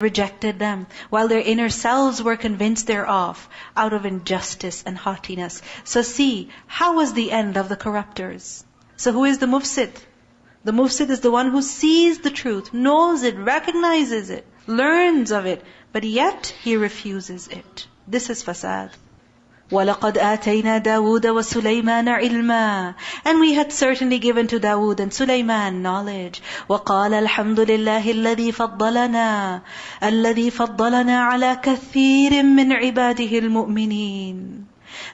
rejected them, while their inner selves were convinced thereof, out of injustice and haughtiness. So see, how was the end of the corruptors? So who is the mufsid? The mufsid is the one who sees the truth, knows it, recognizes it, learns of it, but yet he refuses it. This is fasad. وَلَقَدْ آتَيْنَا دَاوُودَ وَسُلَيْمَانَ عِلْمًا. And we had certainly given to Dawood and Sulaiman knowledge. وَقَالَ الْحَمْدُ لِلَّهِ الَّذِي فَضَّلَنَا عَلَى كَثِيرٍ مِّنْ عِبَادِهِ الْمُؤْمِنِينَ.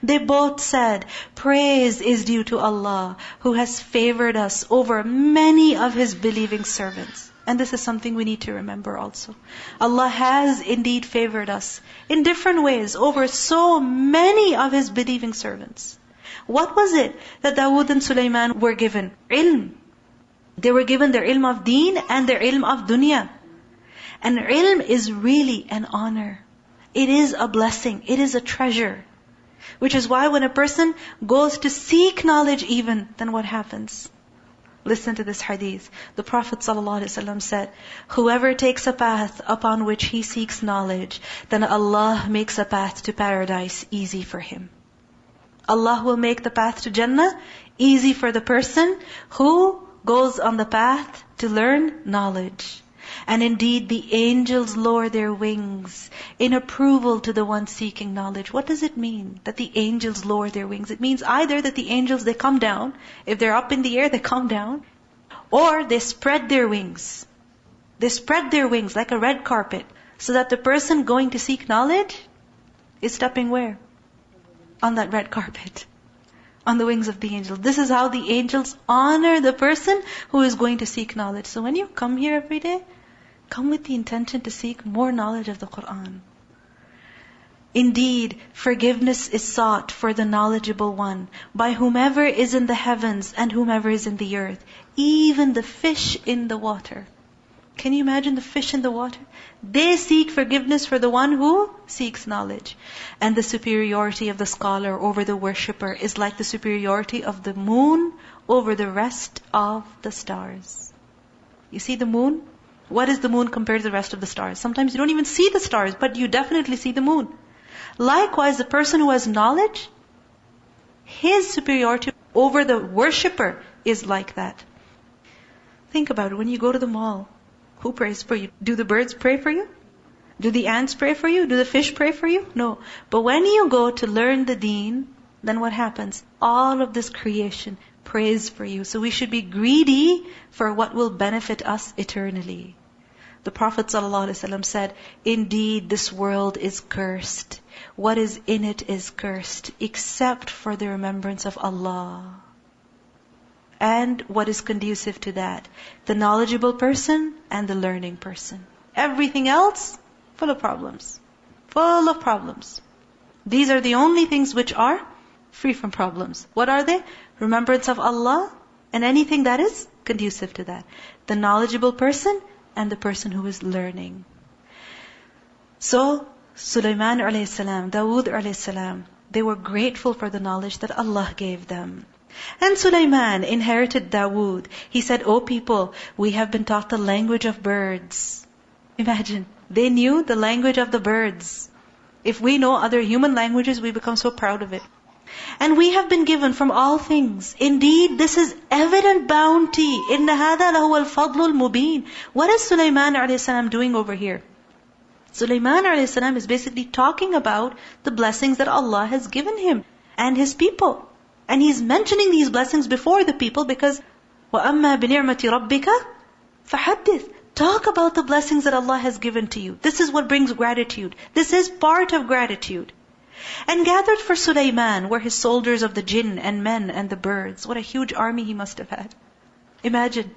They both said, praise is due to Allah, who has favored us over many of His believing servants. And this is something we need to remember also. Allah has indeed favored us in different ways over so many of His believing servants. What was it that Dawood and Sulaiman were given? Ilm. They were given their ilm of deen and their ilm of dunya. And ilm is really an honor. It is a blessing. It is a treasure. Which is why when a person goes to seek knowledge even, then what happens? Listen to this hadith. The Prophet ﷺ said, whoever takes a path upon which he seeks knowledge, then Allah makes a path to paradise easy for him. Allah will make the path to Jannah easy for the person who goes on the path to learn knowledge. And indeed, the angels lower their wings in approval to the one seeking knowledge. What does it mean that the angels lower their wings? It means either that the angels, they come down. If they're up in the air, they come down. Or they spread their wings. They spread their wings like a red carpet, so that the person going to seek knowledge is stepping where? On that red carpet. On the wings of the angels. This is how the angels honor the person who is going to seek knowledge. So when you come here every day, come with the intention to seek more knowledge of the Qur'an. Indeed, forgiveness is sought for the knowledgeable one, by whomever is in the heavens and whomever is in the earth, even the fish in the water. Can you imagine the fish in the water? They seek forgiveness for the one who seeks knowledge. And the superiority of the scholar over the worshipper is like the superiority of the moon over the rest of the stars. You see the moon? What is the moon compared to the rest of the stars? Sometimes you don't even see the stars, but you definitely see the moon. Likewise, the person who has knowledge, his superiority over the worshipper is like that. Think about it. When you go to the mall, who prays for you? Do the birds pray for you? Do the ants pray for you? Do the fish pray for you? No. But when you go to learn the deen, then what happens? All of this creation prays for you. So we should be greedy for what will benefit us eternally. The Prophet ﷺ said, indeed this world is cursed. What is in it is cursed, except for the remembrance of Allah. And what is conducive to that? The knowledgeable person and the learning person. Everything else, full of problems. Full of problems. These are the only things which are free from problems. What are they? Remembrance of Allah and anything that is conducive to that. The knowledgeable person and the person who is learning. So, Sulaiman alayhi salam, Dawood alayhi salam, they were grateful for the knowledge that Allah gave them. And Sulaiman inherited Dawood. He said, O people, we have been taught the language of birds. Imagine, they knew the language of the birds. If we know other human languages, we become so proud of it. And we have been given from all things. Indeed, this is evident bounty. إِنَّ هَذَا لَهُوَ الْفَضْلُ الْمُبِينَ. What is Sulaiman a.s. doing over here? Sulaiman a.s. is basically talking about the blessings that Allah has given him and his people. And he's mentioning these blessings before the people because وَأَمَّا بِنِعْمَةِ رَبِّكَ فَحَدِّثْ. Talk about the blessings that Allah has given to you. This is what brings gratitude. This is part of gratitude. And gathered for Sulaiman were his soldiers of the jinn and men and the birds. What a huge army he must have had. Imagine,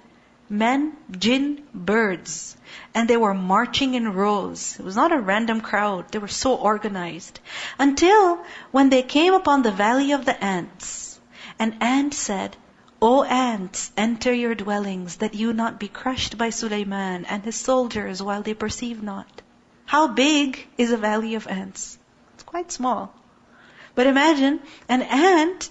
men, jinn, birds. And they were marching in rows. It was not a random crowd. They were so organized. Until when they came upon the valley of the ants. An ant said, O ants, enter your dwellings, that you not be crushed by Sulaiman and his soldiers while they perceive not. How big is a valley of ants? It's quite small. But imagine, an ant,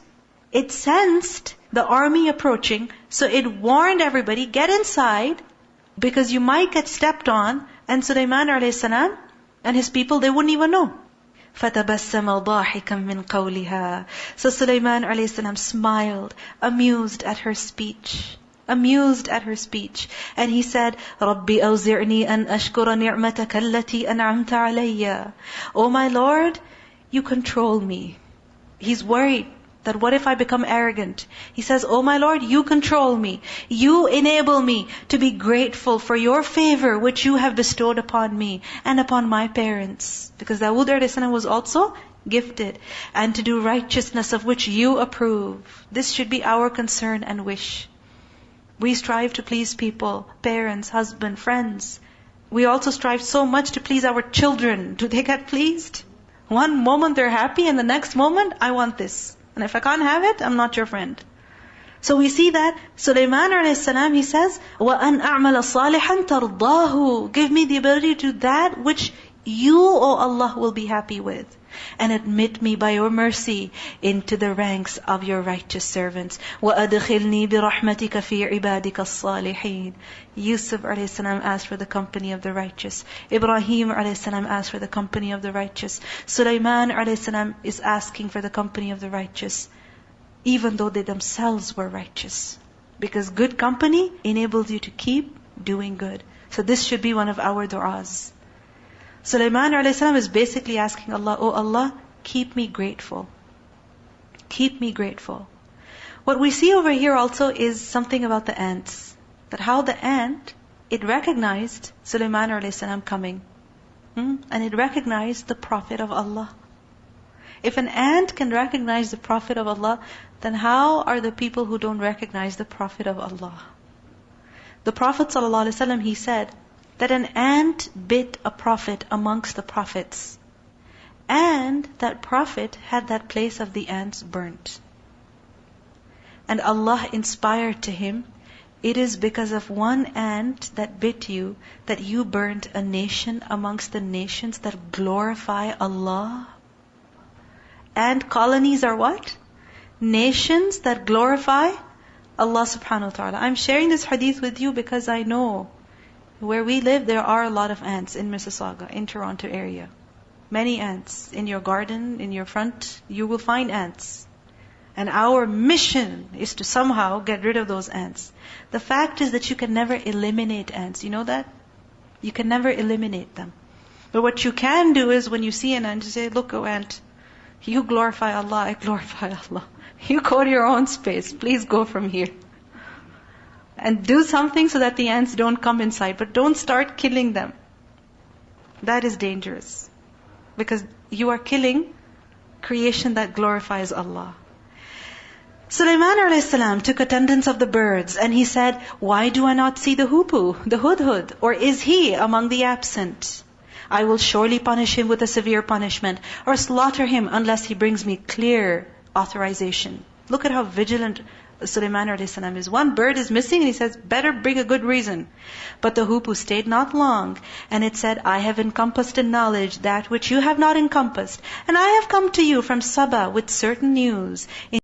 it sensed the army approaching, so it warned everybody, get inside, because you might get stepped on And Sulaiman alayhi and his people, they wouldn't even know. فَتَبَسَّمَ ضَاحِكًا مِّن قَوْلِهَا. So Sulaiman alayhi smiled, amused at her speech. Amused at her speech. And he said, رَبِّ أَوْزِعْنِي أَنْ أَشْكُرَ نِعْمَتَكَ الَّتِي أَنْعَمْتَ عَلَيَّ. Oh my Lord, you control me. He's worried that what if I become arrogant? He says, oh my Lord, you control me. You enable me to be grateful for your favor which you have bestowed upon me and upon my parents. Because Dawood a.s. was also gifted. And to do righteousness of which you approve. This should be our concern and wish. We strive to please people, parents, husband, friends. We also strive so much to please our children. Do they get pleased? One moment they're happy and the next moment, I want this. And if I can't have it, I'm not your friend. So we see that Sulaiman a.s. he says, وَأَنْ أَعْمَلَ صَالِحًا تَرْضَاهُ. Give me the ability to do that which you, O Allah, will be happy with. And admit me by your mercy into the ranks of your righteous servants. وَأَدْخِلْنِي بِرَحْمَتِكَ فِي عِبَادِكَ الصَّالِحِينَ. Yusuf a.s. asked for the company of the righteous. Ibrahim a.s. asked for the company of the righteous. Sulaiman a.s. is asking for the company of the righteous, even though they themselves were righteous. Because good company enables you to keep doing good. So this should be one of our du'as. Sulaiman a.s. is basically asking Allah, oh Allah, keep me grateful. Keep me grateful. What we see over here also is something about the ants. That how the ant, it recognized Sulaiman a.s. coming. And it recognized the Prophet of Allah. If an ant can recognize the Prophet of Allah, then how are the people who don't recognize the Prophet of Allah? The Prophet ﷺ, he said, that an ant bit a prophet amongst the prophets. And that prophet had that place of the ants burnt. And Allah inspired to him, it is because of one ant that bit you, that you burnt a nation amongst the nations that glorify Allah. Ant colonies are what? Nations that glorify Allah subhanahu wa ta'ala. I'm sharing this hadith with you because I know where we live, there are a lot of ants in Mississauga, in Toronto area. Many ants. In your garden, in your front, you will find ants. And our mission is to somehow get rid of those ants. The fact is that you can never eliminate ants. You know that? You can never eliminate them. But what you can do is when you see an ant, you say, look, oh ant, you glorify Allah, I glorify Allah. You go to your own space. Please go from here. And do something so that the ants don't come inside. But don't start killing them. That is dangerous. Because you are killing creation that glorifies Allah. Sulaiman a.s. took attendance of the birds and he said, why do I not see the hoopoe, the hudhud? Or is he among the absent? I will surely punish him with a severe punishment or slaughter him unless he brings me clear authorization. Look at how vigilant Sulaiman a.s. is. One bird is missing and he says, better bring a good reason. But the hoopoe stayed not long. And it said, I have encompassed in knowledge that which you have not encompassed. And I have come to you from Saba with certain news.